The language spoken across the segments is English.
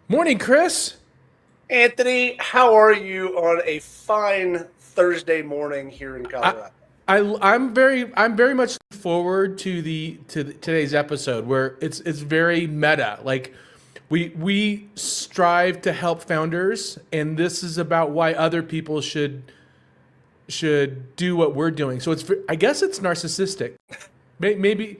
Morning, Chris. Anthony, how are you on a fine Thursday morning here in Colorado? I'm very much looking forward to today's episode where it's very meta. Like we strive to help founders, and this is about why other people should do what we're doing. So I guess it's narcissistic. Maybe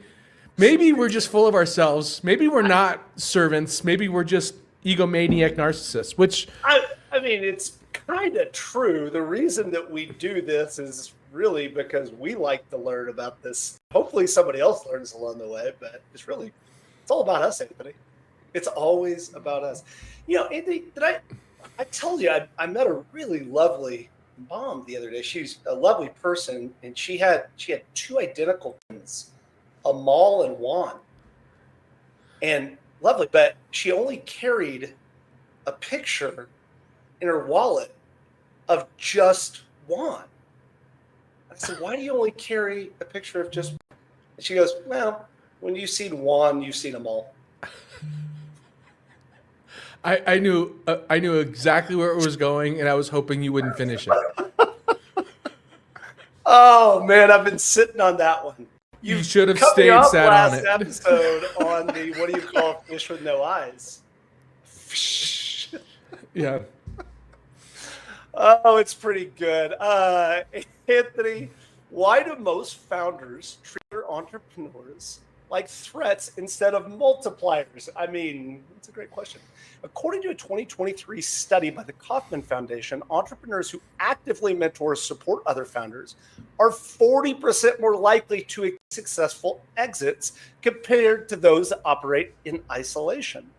we're just full of ourselves. Maybe we're not servants. Maybe we're just egomaniac narcissists. Which I mean, it's kind of true. The reason that we do this is really because we like to learn about this. Hopefully somebody else learns along the way, but it's all about us, Anthony. It's always about us. You know, Anthony, I told you I met a really lovely mom the other day. She's a lovely person, and she had two identical twins, Amal and Juan. And lovely, but she only carried a picture in her wallet of just Juan. I said, why do you only carry a picture of just? And she goes, well, when you've seen Juan, you've seen them all. I knew exactly where it was going, and I was hoping you wouldn't finish it. Oh man, I've been sitting on that one. You should have stayed sat on it. Last episode on the what do you call fish with no eyes? Yeah. Oh, it's pretty good. Anthony, why do most founders treat their entrepreneurs like threats instead of multipliers? I mean, it's a great question. According to a 2023 study by the Kauffman Foundation, entrepreneurs who actively mentor or support other founders are 40% more likely to successful exits compared to those that operate in isolation.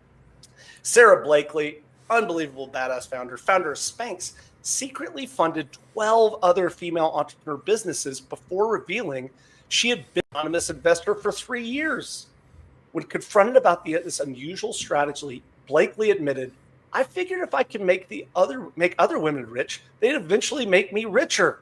Sarah Blakely, unbelievable badass founder of Spanx, secretly funded 12 other female entrepreneur businesses before revealing she had been an anonymous investor for 3 years. When confronted about this unusual strategy, Blakely admitted, I figured if I can make other women rich, they'd eventually make me richer.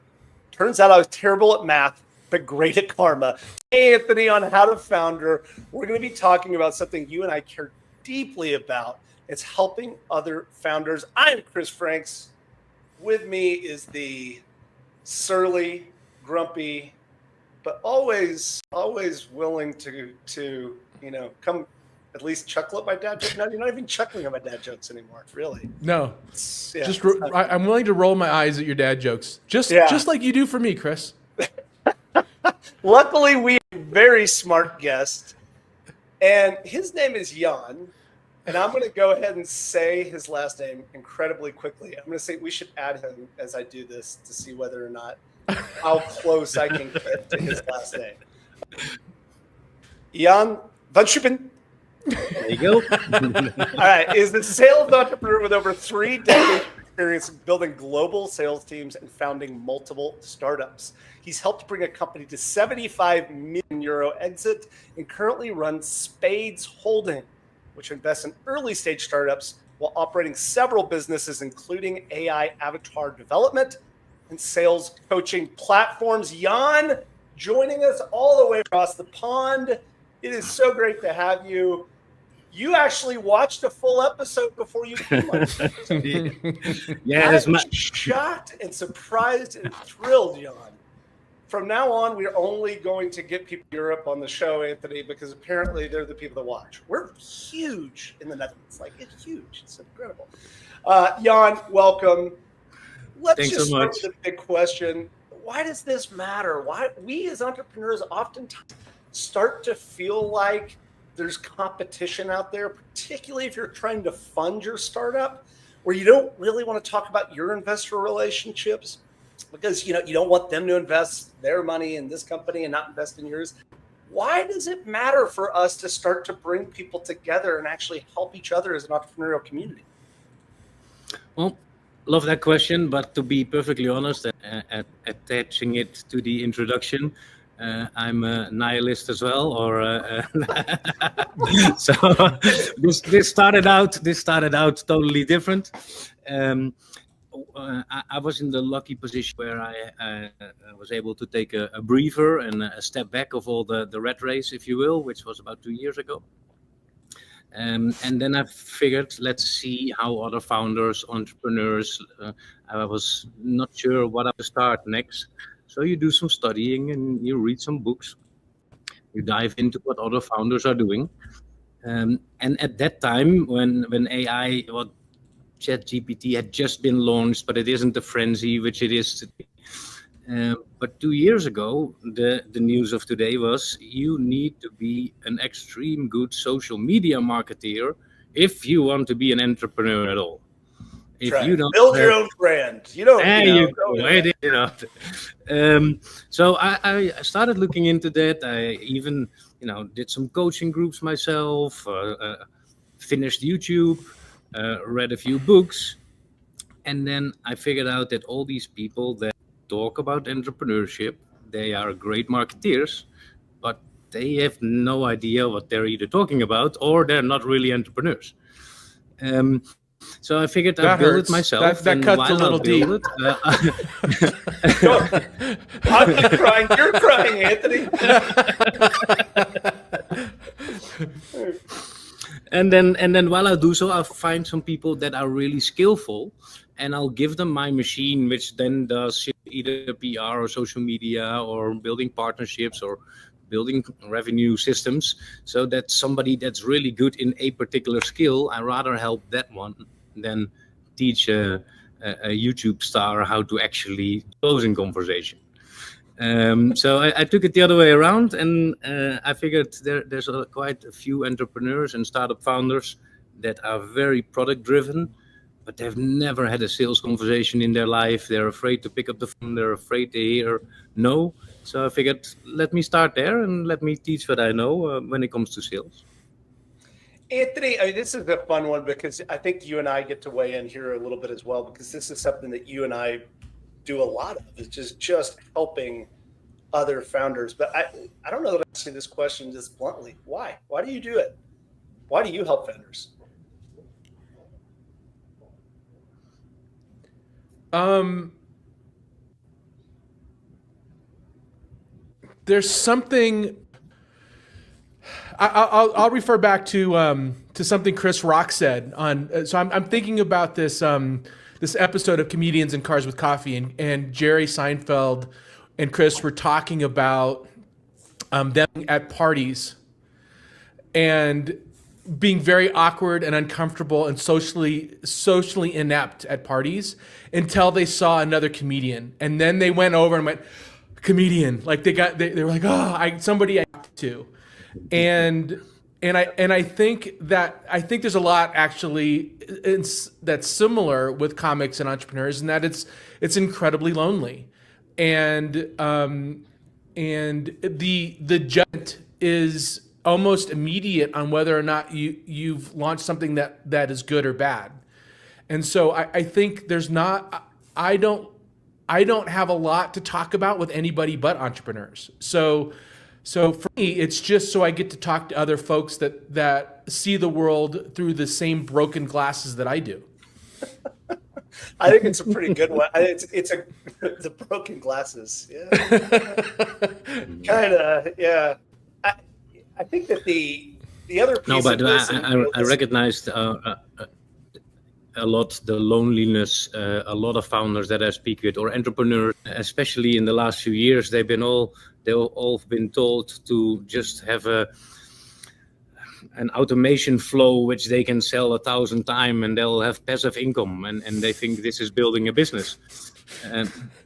Turns out I was terrible at math, but great at karma. Hey, Anthony, on How to Founder, we're going to be talking about something you and I care deeply about. It's helping other founders. I'm Chris Franks. With me is the surly, grumpy, but always willing to come at least chuckle at my dad jokes. No, you're not even chuckling at my dad jokes anymore, really. No, I'm willing to roll my eyes at your dad jokes, just like you do for me, Chris. Luckily, we have a very smart guest, and his name is Jan. And I'm going to go ahead and say his last name incredibly quickly. I'm going to say we should add him as I do this to see whether or not how close I can get to his last name. Jan van Schuppen. There you go. All right. Is the sales entrepreneur with over 3 decades of experience building global sales teams and founding multiple startups. He's helped bring a company to 75 million euro exit and currently runs Spades Holding, which invests in early stage startups while operating several businesses, including AI avatar development and sales coaching platforms. Jan, joining us all the way across the pond. It is so great to have you. You actually watched a full episode before you came on. Yeah, I'm shocked and surprised and thrilled, Jan. From now on, we're only going to get people in Europe on the show, Anthony, because apparently they're the people that watch. We're huge in the Netherlands. Like, it's huge. It's incredible. Jan, welcome. Let's just start with the big question. Why does this matter? Why we as entrepreneurs oftentimes start to feel like there's competition out there, particularly if you're trying to fund your startup, where you don't really want to talk about your investor relationships, because you don't want them to invest their money in this company and not invest in yours. Why does it matter for us to start to bring people together and actually help each other as an entrepreneurial community? Well, love that question, but to be perfectly honest, attaching it to the introduction, I'm a nihilist as well, or so this started out totally different. I was in the lucky position where I was able to take a breather and a step back of all the rat race, if you will, which was about 2 years ago. And then I figured, let's see how other founders, entrepreneurs, I was not sure what I would start next. So you do some studying and you read some books. You dive into what other founders are doing. And at that time, when AI, what ChatGPT had just been launched, but it isn't the frenzy which it is today. But 2 years ago, the news of today was you need to be an extreme good social media marketeer if you want to be an entrepreneur at all. If you don't build your own brand, so I started looking into that. I even did some coaching groups myself, finished YouTube, read a few books, and then I figured out that all these people that talk about entrepreneurship, they are great marketeers, but they have no idea what they're either talking about or they're not really entrepreneurs. So I figured I'd build it myself. That cuts a little deep. I'm not crying. You're crying, Anthony. And then while I do so, I'll find some people that are really skillful, and I'll give them my machine, which then does either PR or social media or building partnerships or building revenue systems. So that somebody that's really good in a particular skill, I rather help that one than teach a YouTube star how to actually close in conversation. So I took it the other way around, and I figured there's quite a few entrepreneurs and startup founders that are very product driven, but they've never had a sales conversation in their life. They're afraid to pick up the phone. They're afraid to hear no. So I figured, let me start there and let me teach what I know when it comes to sales. Anthony, this is a fun one because I think you and I get to weigh in here a little bit as well, because this is something that you and I do a lot of. It's just helping other founders. But I don't know that I'm asking this question just bluntly. Why? Why do you do it? Why do you help founders? There's something. I'll refer back to something Chris Rock said on. So I'm thinking about this this episode of Comedians in Cars with Coffee, and Jerry Seinfeld and Chris were talking about them at parties and being very awkward and uncomfortable and socially inept at parties until they saw another comedian, and then they went over and went, comedian, like they were like, oh, somebody I talked to, and I think there's a lot actually that's similar with comics and entrepreneurs, and that it's incredibly lonely, and the judgment is almost immediate on whether or not you've launched something that is good or bad. And so I think there's not, I don't have a lot to talk about with anybody but entrepreneurs. So for me, it's just so I get to talk to other folks that see the world through the same broken glasses that I do. I think it's a pretty good one. It's the broken glasses. Yeah. Kind of, yeah. I think that the other piece. No, but of this I recognized a lot the loneliness. A lot of founders that I speak with, or entrepreneurs, especially in the last few years, they've all been told to just have an automation flow which they can sell 1,000 times and they'll have passive income, and they think this is building a business.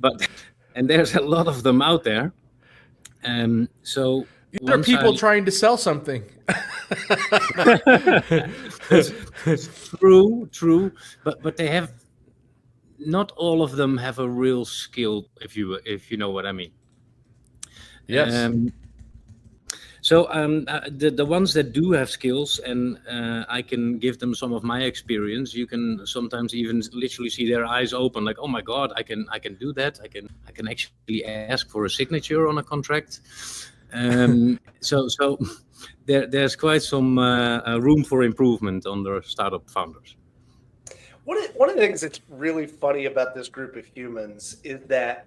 But there's a lot of them out there. So these are people trying to sell something. True, but they have, not all of them have a real skill, if you know what I mean. Yes. The ones that do have skills, and I can give them some of my experience. You can sometimes even literally see their eyes open, like, "Oh my God, I can do that. I can actually ask for a signature on a contract." So there's quite some room for improvement on the startup founders. One of the things that's really funny about this group of humans is that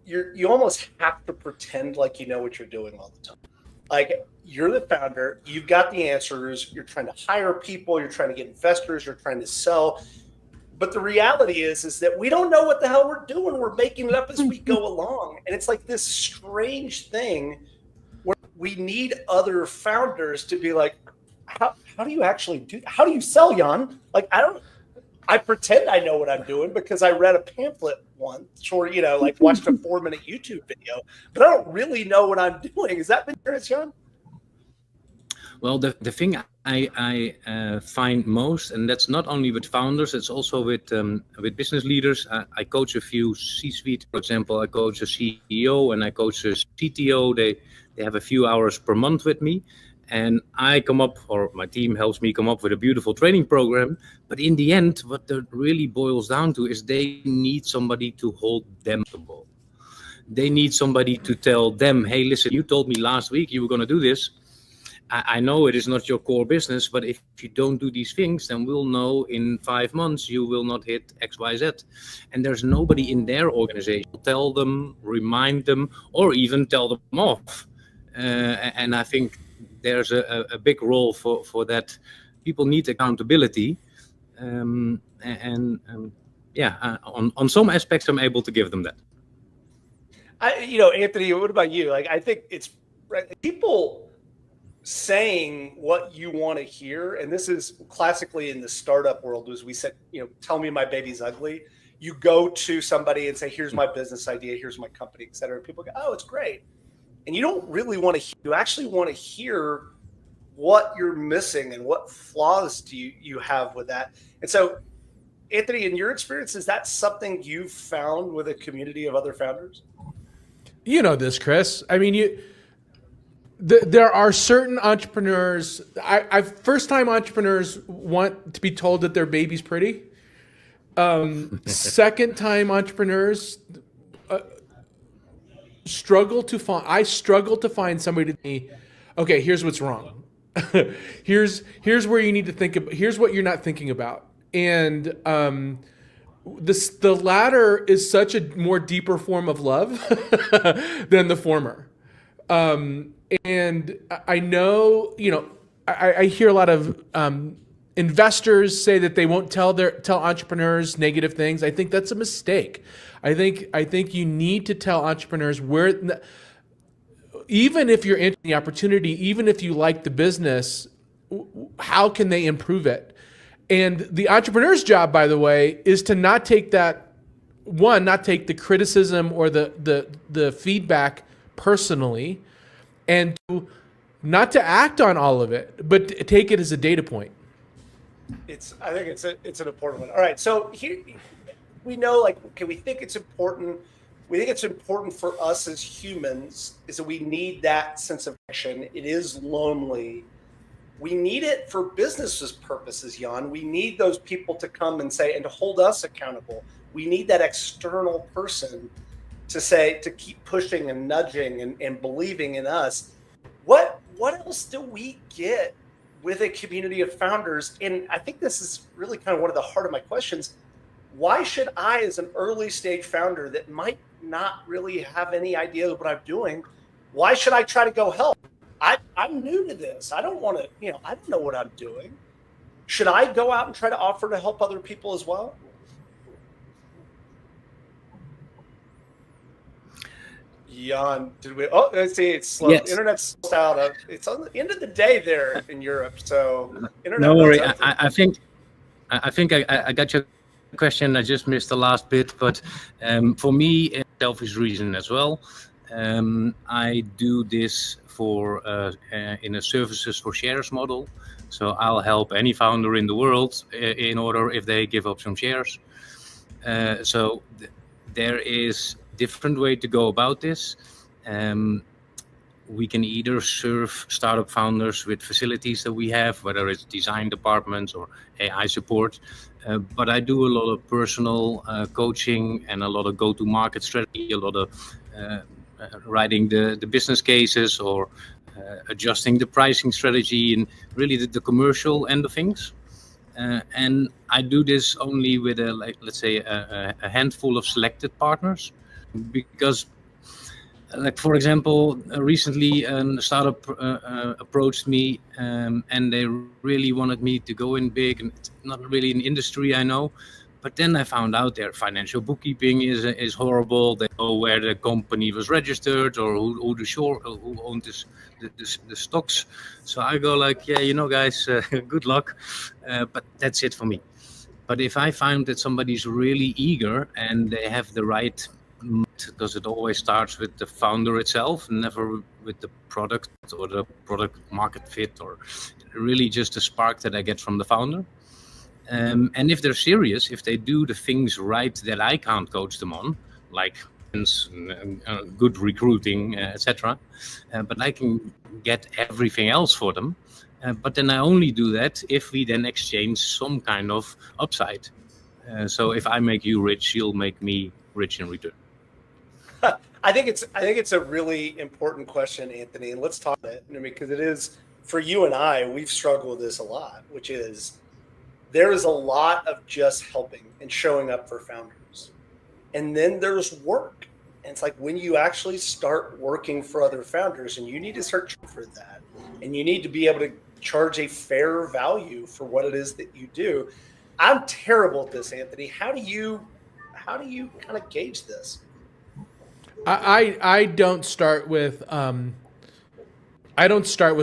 you almost have to pretend like you know what you're doing all the time. Like, you're the founder, you've got the answers, you're trying to hire people, you're trying to get investors, you're trying to sell. But the reality is that we don't know what the hell we're doing. We're making it up as we go along. And it's like this strange thing where we need other founders to be like, how do you actually do? How do you sell, Jan? Like, I pretend I know what I'm doing because I read a pamphlet once, or, like watched a 4-minute YouTube video, but I don't really know what I'm doing. Has that been yours, Jan? Well, the thing I find most, and that's not only with founders, it's also with business leaders. I coach a few C-suite, for example. I coach a CEO and I coach a CTO. They have a few hours per month with me, and I come up, or my team helps me come up with a beautiful training program. But in the end, what it really boils down to is they need somebody to hold them accountable. They need somebody to tell them, "Hey, listen, you told me last week you were going to do this. I know it is not your core business, but if you don't do these things, then we'll know in 5 months you will not hit X, Y, Z." And there's nobody in their organization to tell them, remind them, or even tell them off. And I think there's a big role for that. People need accountability. On some aspects, I'm able to give them that. Anthony, what about you? Like, I think it's right. People saying what you want to hear, and this is classically in the startup world, as we said, tell me my baby's ugly. You go to somebody and say, "Here's my business idea, here's my company," et cetera. And people go, "Oh, it's great." And you don't really want to you actually want to hear what you're missing and what flaws do you have with that. And so, Anthony, in your experience, is that something you've found with a community of other founders? You know this, Chris. I mean, there are certain entrepreneurs. First-time entrepreneurs want to be told that their baby's pretty. Second-time entrepreneurs struggle to find. I struggle to find somebody to me. Okay, here's what's wrong. here's where you need to think about. Here's what you're not thinking about. And the latter is such a more deeper form of love than the former. And I know, I hear a lot of investors say that they won't tell entrepreneurs negative things. I think that's a mistake. I think you need to tell entrepreneurs where, even if you're into the opportunity, even if you like the business, how can they improve it? And the entrepreneur's job, by the way, is to not take not take the criticism or the feedback personally, and not to act on all of it, but take it as a data point. I think it's an important one. All right, so here we know, like, okay, we think it's important. We think it's important for us as humans is that we need that sense of connection. It is lonely. We need it for businesses purposes, Jan. We need those people to come and say, and to hold us accountable. We need that external person to keep pushing and nudging and believing in us. What else do we get with a community of founders? And I think this is really kind of one of the heart of my questions. Why should I, as an early stage founder that might not really have any idea of what I'm doing, why should I try to go help? I'm new to this. I don't want to, I don't know what I'm doing. Should I go out and try to offer to help other people as well? Jan, let's see, it's slow. Yes. Internet's out. It's on the end of the day there in Europe. So internet. No worry. I think I got your question. I just missed the last bit, but for me, a selfish reason as well. I do this in a services for shares model. So I'll help any founder in the world in order if they give up some shares. So there is different way to go about this. we can either serve startup founders with facilities that we have, whether it's design departments or AI support. But I do a lot of personal coaching and a lot of go-to-market strategy, a lot of writing the business cases or adjusting the pricing strategy and really the commercial end of things. And I do this only with let's say a handful of selected partners, because like for example, recently a startup approached me and they really wanted me to go in big, and it's not really an industry I know. But then I found out their financial bookkeeping is horrible. They know where the company was registered or who owned the stocks. So I go like, yeah, guys, good luck. But that's it for me. But if I find that somebody's really eager and they have the right, because it always starts with the founder itself, never with the product or the product market fit, or really just the spark that I get from the founder. And if they're serious, if they do the things right that I can't coach them on, like good recruiting, etc., but I can get everything else for them. But then I only do that if we then exchange some kind of upside. So if I make you rich, you'll make me rich in return. I think it's a really important question, Anthony, and let's talk about it, because it is, for you and I, we've struggled with this a lot, which is there is a lot of just helping and showing up for founders. And then there's work. And it's like when you actually start working for other founders, and you need to start for that, and you need to be able to charge a fair value for what it is that you do. I'm terrible at this, Anthony. How do you kind of gauge this? I don't start with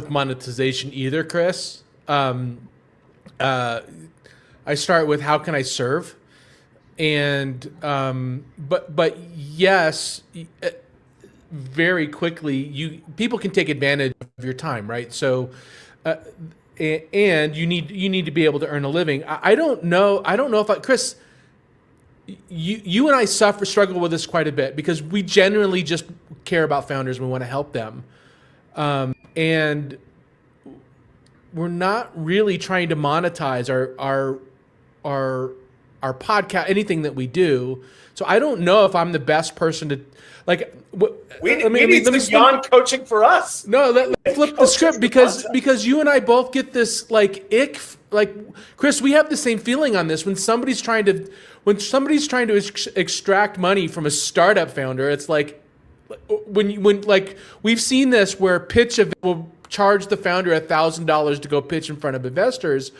monetization either, Chris. I start with how can I serve, and but yes, very quickly people can take advantage of your time, right? So, and you need to be able to earn a living. I don't know if Chris, you and I struggle with this quite a bit, because we genuinely just care about founders. We want to help them, and we're not really trying to monetize our podcast, anything that we do. So I don't know if I'm the best person to let me Jan coaching for us. No, let's flip the script, because you and I both get this ick. Chris, we have the same feeling on this. When somebody's trying to extract money from a startup founder, it's like when we've seen this where pitch will charge the founder $1,000 to go pitch in front of investors.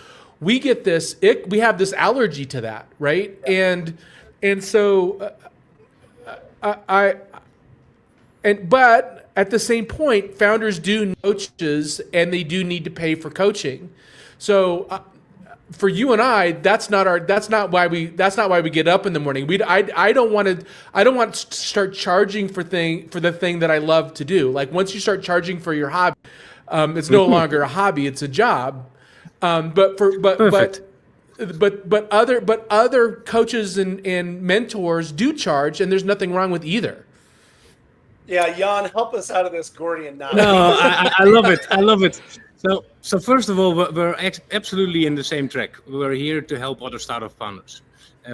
We get this ick. We have this allergy to that, right? Yeah. And so but at the same point, founders do need coaches, and they do need to pay for coaching. So for you and I, that's not why we get up in the morning. I don't want to start charging for the thing that I love to do. Like, once you start charging for your hobby, it's no longer a hobby; it's a job. But other coaches and mentors do charge, and there's nothing wrong with either. Yeah, Jan, help us out of this Gordian knot. No, I love it. I love it. So first of all, we're absolutely in the same track. We're here to help other startup founders,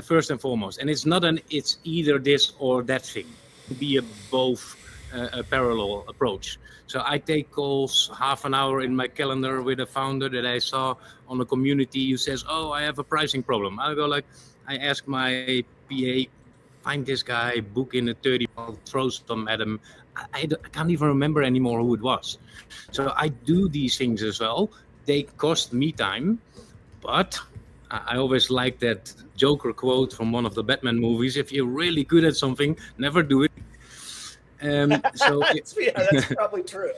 first and foremost. And it's either this or that thing. It can be a parallel approach. So I take calls half an hour in my calendar with a founder that I saw on a community who says, "Oh, I have a pricing problem." I go I ask my PA, find this guy, book in a 30, I'll throw some at him. I can't even remember anymore who it was. So I do these things as well. They cost me time, but I always like that Joker quote from one of the Batman movies: if you're really good at something, never do it. That's probably true.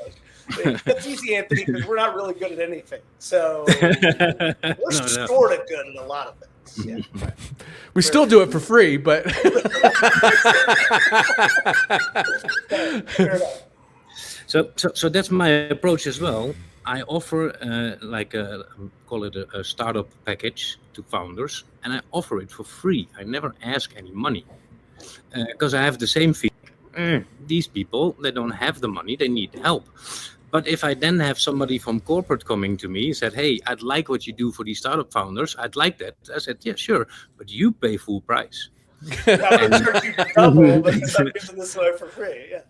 That's easy, Anthony, because we're not really good at anything. So we're sort of good at a lot of things. Yeah. We still do it for free, but so that's my approach as well. I offer call it a startup package to founders, and I offer it for free. I never ask any money, because I have the same fee. these people, they don't have the money, they need help. But if I then have somebody from corporate coming to me and said, hey, I'd like what you do for these startup founders, I'd like that. I said, yeah, sure, but you pay full price. I'm going to charge you double because I'm giving this away for free. Yeah,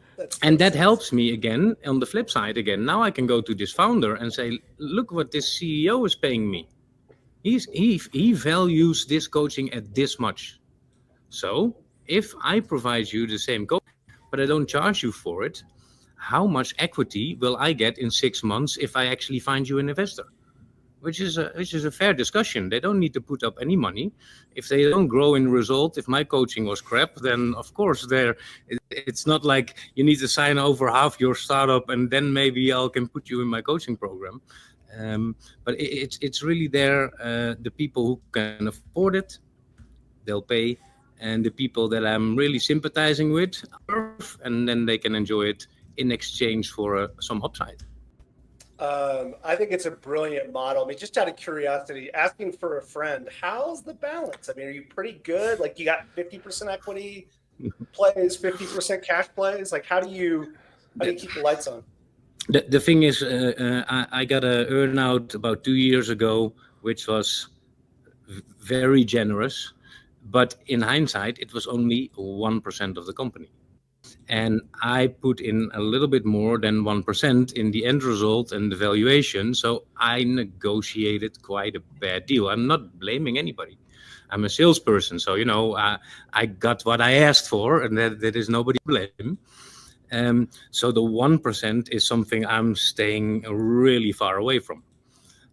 and that helps me again on the flip side. Again, now I can go to this founder and say, look what this CEO is paying me. He values this coaching at this much. So if I provide you the same coaching, but I don't charge you for it, how much equity will I get in 6 months if I actually find you an investor? Which is a fair discussion. They don't need to put up any money. If they don't grow in result, if my coaching was crap, then of course it's not like you need to sign over half your startup and then maybe I can put you in my coaching program. But it's really there. The people who can afford it, they'll pay, and the people that I'm really sympathizing with, and then they can enjoy it in exchange for some upside. I think it's a brilliant model. I mean, just out of curiosity, asking for a friend, how's the balance? I mean, are you pretty good? Like, you got 50% equity plays, 50% cash plays? Like, how do you keep the lights on? The thing is, I got an earnout about 2 years ago, which was very generous. But in hindsight, it was only 1% of the company. And I put in a little bit more than 1% in the end result and the valuation. So I negotiated quite a bad deal. I'm not blaming anybody. I'm a salesperson. So, I got what I asked for, and that is nobody to blame. So the 1% is something I'm staying really far away from.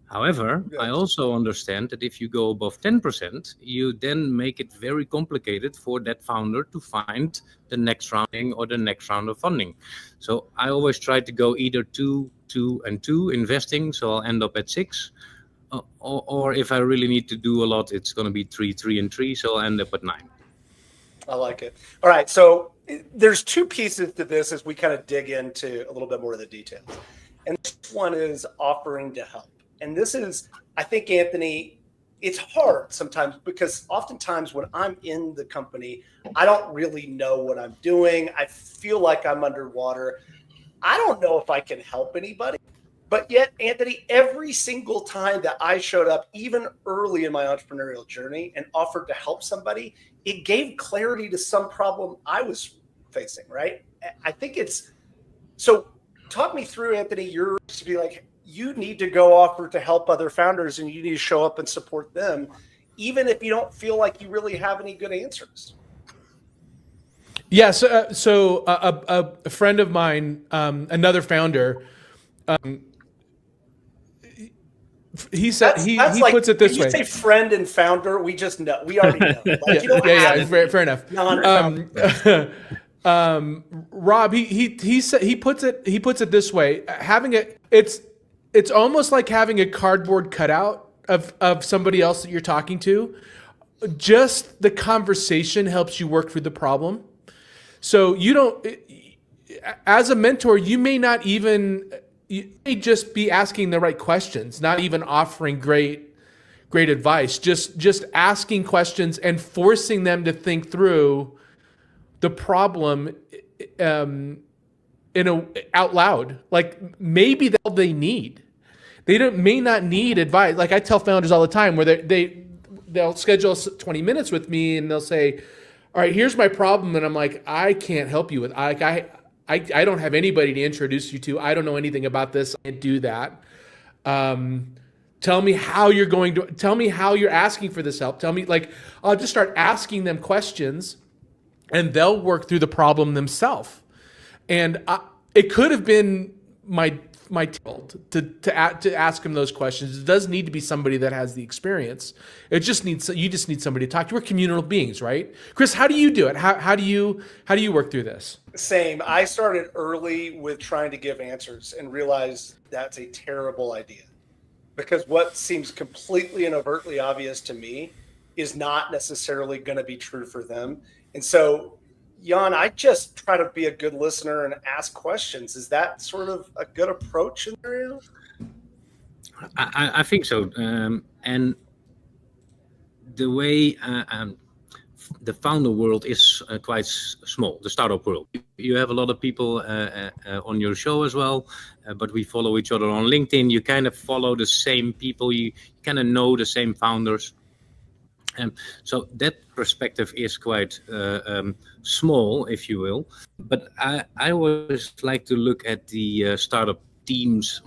However, I also understand that if you go above 10%, you then make it very complicated for that founder to find the next rounding or the next round of funding. So I always try to go either 2, 2, and 2 investing, so I'll end up at 6. Or if I really need to do a lot, it's going to be 3, 3, and 3, so I'll end up at 9. I like it. All right, so there's 2 pieces to this as we kind of dig into a little bit more of the details. And this one is offering to help. And this is, I think, Anthony, it's hard sometimes because oftentimes when I'm in the company, I don't really know what I'm doing. I feel like I'm underwater. I don't know if I can help anybody. But yet, Anthony, every single time that I showed up, even early in my entrepreneurial journey, and offered to help somebody, it gave clarity to some problem I was facing, right? I think it's, so talk me through, Anthony, yours to be like, you need to go offer to help other founders and you need to show up and support them, even if you don't feel like you really have any good answers. Yeah. So a friend of mine, another founder, he said he like, puts it this way. You say friend and founder, we just know. We already know. Like, yeah. Fair enough. Rob, he puts it this way: it's almost like having a cardboard cutout of somebody else that you're talking to. Just the conversation helps you work through the problem. So you don't, as a mentor, you may just be asking the right questions, not even offering great advice. Just asking questions and forcing them to think through the problem out loud. Like maybe that's all they need. They may not need advice. Like I tell founders all the time where they'll schedule 20 minutes with me and they'll say, all right, here's my problem. And I'm like, I can't help you with, I don't have anybody to introduce you to. I don't know anything about this. I can't do that. Tell me how you're asking for this help. Tell me, like, I'll just start asking them questions and they'll work through the problem themselves. And it could have been my to ask them those questions. It does need to be somebody that has the experience. You just need somebody to talk to. We're communal beings, right? Chris, how do you do it? How do you work through this? Same. I started early with trying to give answers and realized that's a terrible idea, because what seems completely and overtly obvious to me is not necessarily going to be true for them. And so, Jan, I just try to be a good listener and ask questions. Is that sort of a good approach in there? I think so. And the way the founder world is quite small, the startup world. You have a lot of people on your show as well, but we follow each other on LinkedIn. You kind of follow the same people, you kind of know the same founders. So that perspective is quite small, if you will. But I always like to look at the startup teams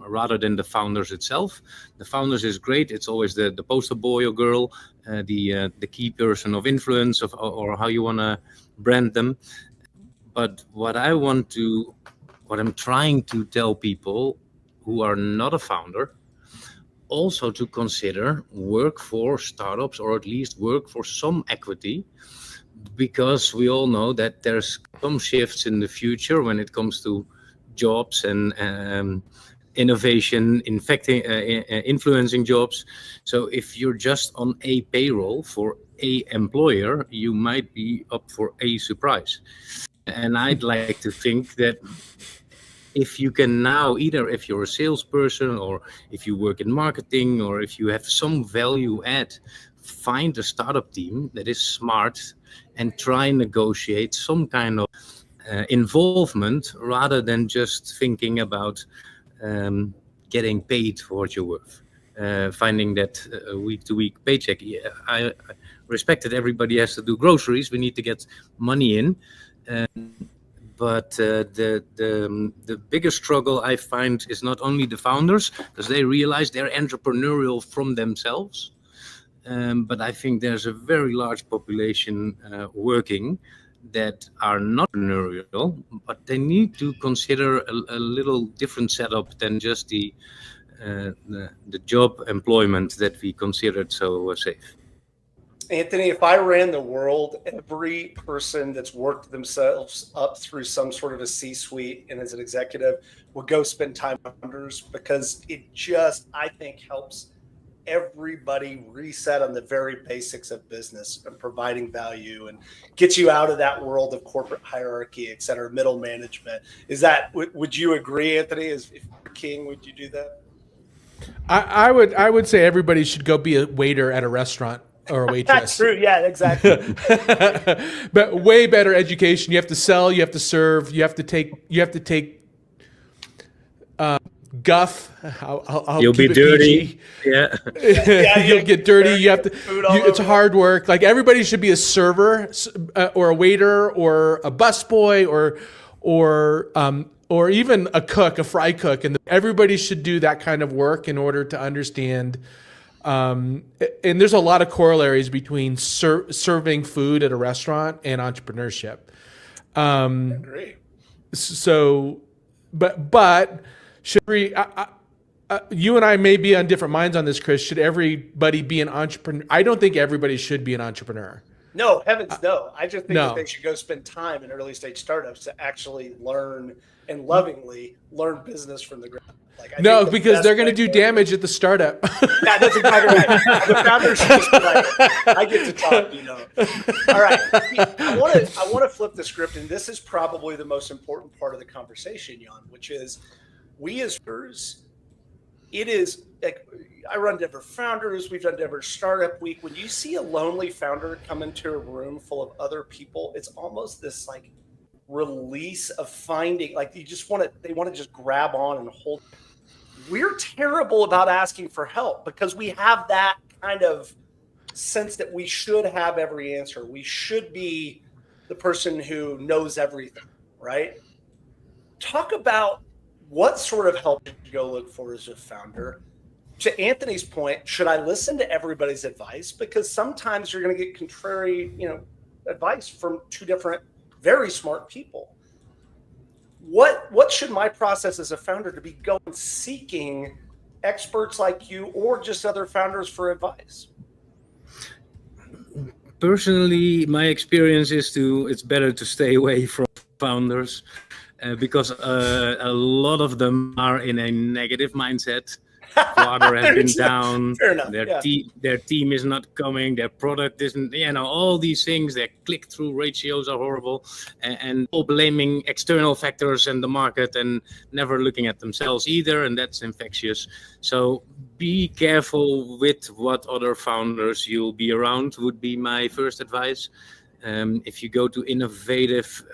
rather than the founders itself. The founders is great. It's always the poster boy or girl, the key person of influence or how you want to brand them. But what I'm trying to tell people who are not a founder, also to consider work for startups or at least work for some equity, because we all know that there's some shifts in the future when it comes to jobs and innovation influencing jobs. So if you're just on a payroll for a employer, you might be up for a surprise. And I'd like to think that if you can now, either if you're a salesperson or if you work in marketing or if you have some value add, find a startup team that is smart and try and negotiate some kind of involvement rather than just thinking about getting paid for what you're worth. Finding that week-to-week paycheck. Yeah, I respect that everybody has to do groceries. We need to get money in. But the biggest struggle I find is not only the founders, because they realize they're entrepreneurial from themselves, but I think there's a very large population working that are not entrepreneurial, but they need to consider a little different setup than just the job employment that we considered so safe. Anthony, if I ran the world, every person that's worked themselves up through some sort of a C-suite and as an executive would go spend time with founders, because it just, I think, helps everybody reset on the very basics of business and providing value and gets you out of that world of corporate hierarchy, et cetera, middle management. Is that, would you agree, Anthony? If you're king, would you do that? I would say everybody should go be a waiter at a restaurant or a waitress. That's true. Yeah, exactly. But way better education. You have to sell. You have to serve. You have to take guff. You'll be dirty. Yeah. You'll get dirty. You have to. It's hard work. Like everybody should be a server or a waiter or a busboy or even a cook, a fry cook, and everybody should do that kind of work in order to understand. And there's a lot of corollaries between serving food at a restaurant and entrepreneurship. Great. So, but should you and I may be on different minds on this, Chris. Should everybody be an entrepreneur? I don't think everybody should be an entrepreneur. No, heavens no. I just think that they should go spend time in early stage startups to actually learn and lovingly learn business from the ground. No, because they're going to do damage at the startup. Yeah, that's exactly right. The founders should just be like, I get to talk, you know. All right. I want to flip the script, and this is probably the most important part of the conversation, Jan, which is we as founders, it is like I run Denver Founders, we've done Denver Startup Week. When you see a lonely founder come into a room full of other people, it's almost this like release of finding, like they want to just grab on and hold. We're terrible about asking for help because we have that kind of sense that we should have every answer. We should be the person who knows everything, right? Talk about what sort of help should you go look for as a founder. To Anthony's point, should I listen to everybody's advice? Because sometimes you're going to get contrary, advice from two different, very smart people. What should my process as a founder to be going seeking experts like you or just other founders for advice? Personally, my experience is it's better to stay away from founders because a lot of them are in a negative mindset. quarter has been down. Fair enough. Yeah. Their team is not coming. Their product isn't. All these things. Their click-through ratios are horrible, and all blaming external factors and the market, and never looking at themselves either, and that's infectious. So be careful with what other founders you'll be around. Would be my first advice. If you go to innovative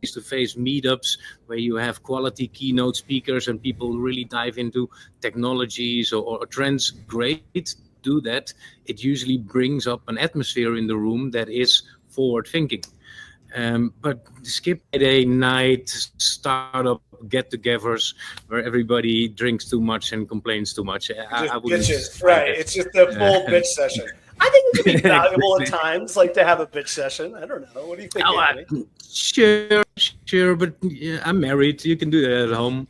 face-to-face meetups where you have quality keynote speakers and people really dive into technologies or trends, great, do that. It usually brings up an atmosphere in the room that is forward-thinking. But skip a night startup get-togethers where everybody drinks too much and complains too much. I wouldn't. Right. It's just a full bitch session. I think it could be valuable at times, like to have a bitch session. I don't know. What do you think, Anthony? Sure, but I'm married. You can do that at home.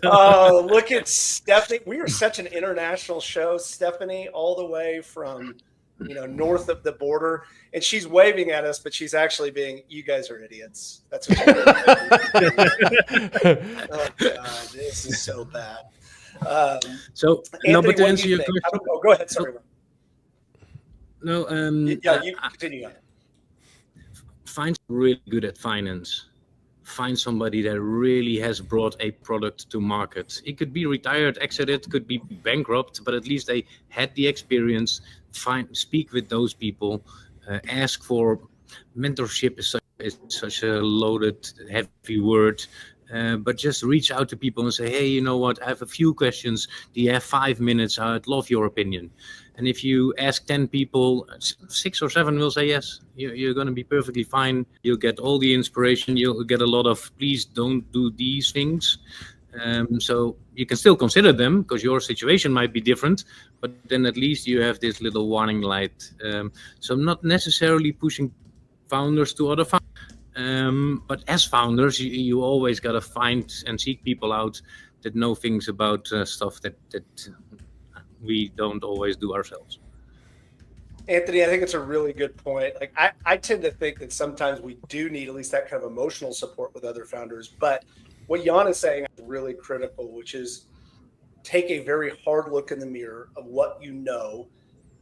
Oh, look at Stephanie. We are such an international show. Stephanie, all the way from north of the border, and she's waving at us, but she's actually being, you guys are idiots. That's what she's Oh God, this is so bad. So, Anthony, but to answer your question, go ahead. Sorry. No, yeah, you continue on. Find really good at finance. Find somebody that really has brought a product to market. It could be retired, exited, could be bankrupt, but at least they had the experience. Speak with those people. Ask for mentorship. Is such a loaded, heavy word. But just reach out to people and say, hey, you know what? I have a few questions. Do you have 5 minutes? I'd love your opinion. And if you ask 10 people, 6 or 7 will say yes. You're going to be perfectly fine. You'll get all the inspiration. You'll get a lot of, please don't do these things. So you can still consider them because your situation might be different, but then at least you have this little warning light. So I'm not necessarily pushing founders to other founders. But as founders, you always got to find and seek people out that know things about stuff that we don't always do ourselves. Anthony, I think it's a really good point. Like I tend to think that sometimes we do need at least that kind of emotional support with other founders. But what Jan is saying is really critical, which is take a very hard look in the mirror of what you know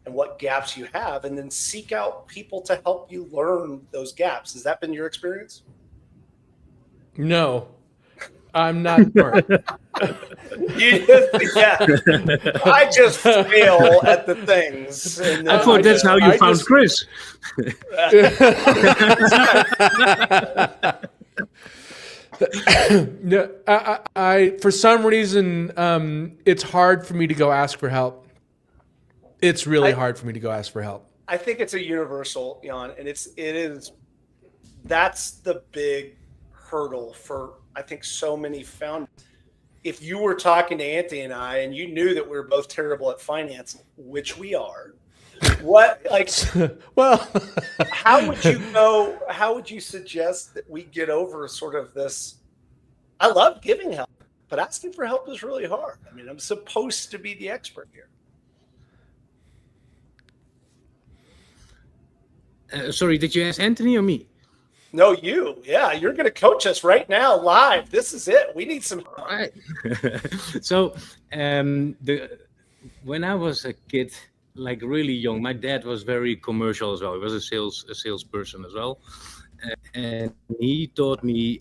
and what gaps you have, and then seek out people to help you learn those gaps. Has that been your experience? No, I'm not smart. I just fail at the things. And I thought that's how you found Chris. No, I for some reason, it's hard for me to go ask for help. It's really hard for me to go ask for help. I think it's a universal, Jan, and that's the big hurdle for, I think, so many founders. If you were talking to Anthony and I, and you knew that we were both terrible at finance, which we are, well, how would you go? How would you suggest that we get over sort of this? I love giving help, but asking for help is really hard. I mean, I'm supposed to be the expert here. Sorry, did you ask Anthony or me? No, you. Yeah, you're going to coach us right now, live. This is it. We need some help. All right. So, when I was a kid, like really young, my dad was very commercial as well. He was a salesperson as well, and he taught me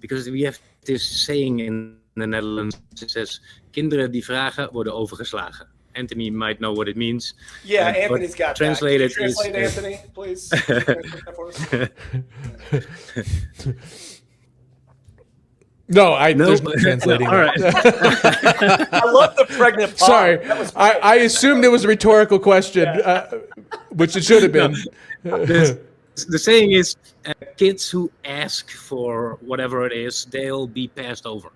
because we have this saying in the Netherlands. It says, "Kinderen die vragen worden overgeslagen." Anthony might know what it means. Yeah, Anthony's got translated that. Can you translate, Anthony, please? No, there's no translating. All right. I love the pregnant pause. Sorry, I assumed it was a rhetorical question, which it should have been. The saying is, kids who ask for whatever it is, they'll be passed over.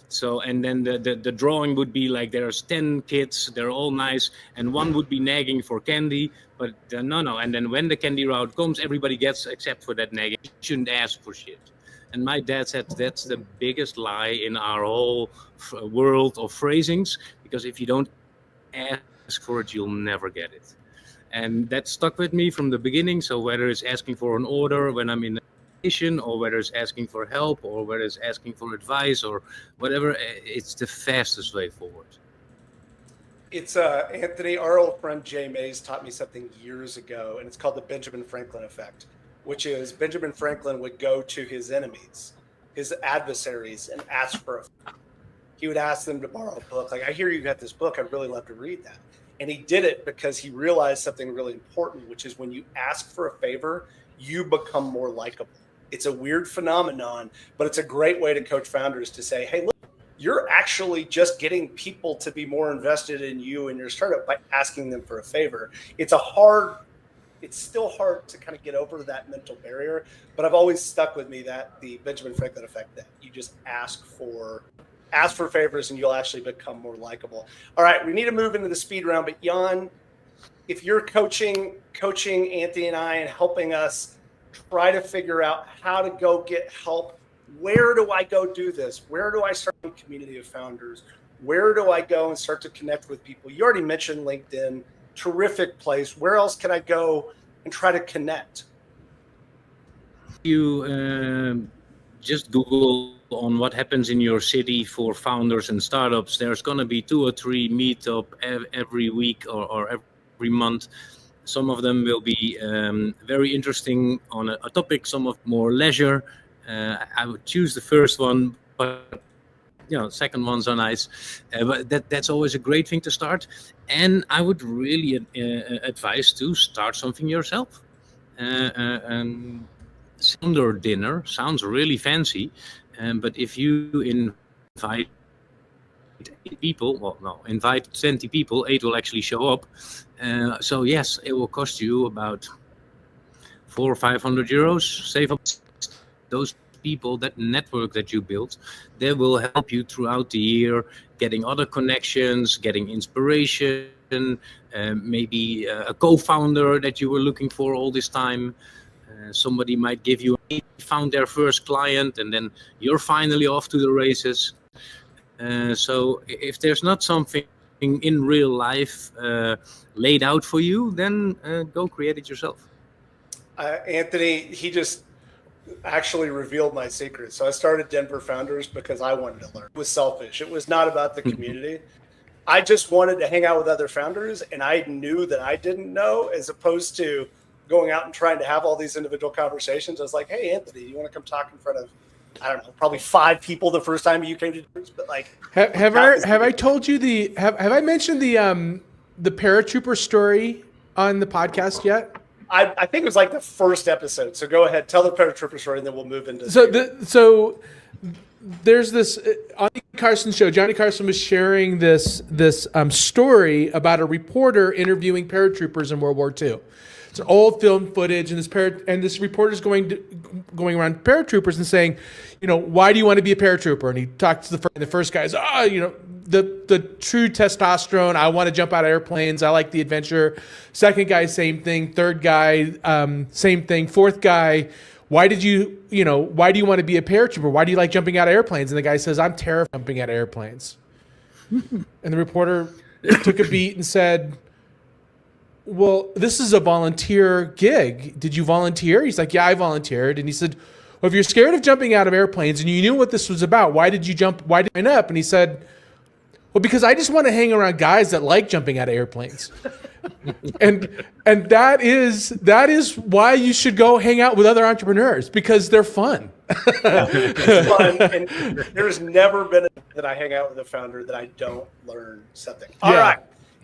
So, and then the drawing would be like there's 10 kids, they're all nice, and one would be nagging for candy, but no. And then when the candy route comes, everybody gets except for that nagging. You shouldn't ask for shit. And my dad said that's the biggest lie in our whole world of phrasings, because if you don't ask for it, you'll never get it. And that stuck with me from the beginning. So whether it's asking for an order when I'm in or whether it's asking for help, or whether it's asking for advice, or whatever, it's the fastest way forward. It's Anthony, our old friend Jay Mays taught me something years ago, and it's called the Benjamin Franklin effect, which is Benjamin Franklin would go to his enemies, his adversaries, and ask for a favor. He would ask them to borrow a book. Like, I hear you got this book. I'd really love to read that. And he did it because he realized something really important, which is when you ask for a favor, you become more likable. It's a weird phenomenon, but it's a great way to coach founders to say, hey, look, you're actually just getting people to be more invested in you and your startup by asking them for a favor. It's still hard to kind of get over that mental barrier, but I've always stuck with me that the Benjamin Franklin effect, that you just ask for favors and you'll actually become more likable. All right, we need to move into the speed round, but Jan, if you're coaching Anthony and I and helping us try to figure out how to go get help, where do I go do this? Where do I start a community of founders? Where do I go and start to connect with people? You already mentioned LinkedIn, terrific place. Where else can I go and try to connect? You just Google on what happens in your city for founders and startups. There's going to be 2 or 3 meetup every week or every month. Some of them will be very interesting on a topic, some of more leisure. I would choose the first one, but second ones are nice. But that's always a great thing to start. And I would really advise to start something yourself. And founder dinner sounds really fancy, but if you invite 20 people, 8 will actually show up. So yes, it will cost you about 400 or 500 euros. Save up those people, that network that you built, they will help you throughout the year, getting other connections, getting inspiration, maybe a co-founder that you were looking for all this time. Somebody might give you, found their first client, and then you're finally off to the races. So if there's not something in real life laid out for you, then go create it yourself. Anthony, he just actually revealed my secret. So I started Denver Founders because I wanted to learn. It was selfish. It was not about the community. I just wanted to hang out with other founders, and I knew that I didn't know, as opposed to going out and trying to have all these individual conversations. I was like, hey, Anthony, you want to come talk in front of, I don't know, probably 5 people the first time you came to Denver? But like, have I told you have I mentioned the paratrooper story on the podcast yet? I think it was like the first episode. So go ahead, tell the paratrooper story, and then we'll move into. So there's this on the Carson show. Johnny Carson was sharing this story about a reporter interviewing paratroopers in World War II. It's an old film footage, and this reporter's going around paratroopers and saying, why do you want to be a paratrooper? And he talks to the first guy's, the true testosterone. I want to jump out of airplanes. I like the adventure. Second guy, same thing. Third guy, same thing. Fourth guy, why do you want to be a paratrooper? Why do you like jumping out of airplanes? And the guy says, I'm terrified of jumping out of airplanes. And the reporter took a beat and said, well, this is a volunteer gig. Did you volunteer? He's like, yeah, I volunteered. And he said, well, if you're scared of jumping out of airplanes and you knew what this was about, why did you jump? Why did you sign up? And he said, well, because I just want to hang around guys that like jumping out of airplanes. and that is why you should go hang out with other entrepreneurs, because they're fun. It's fun. And there's never been that I hang out with a founder that I don't learn something. All right.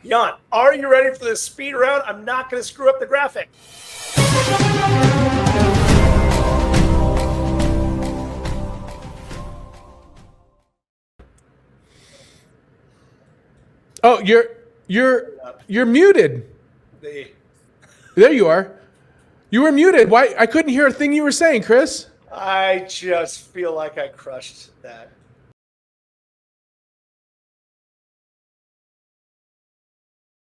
Jan, are you ready for this speed round? I'm not going to screw up the graphic. Oh, you're muted. There you are. You were muted. Why? I couldn't hear a thing you were saying, Chris. I just feel like I crushed that.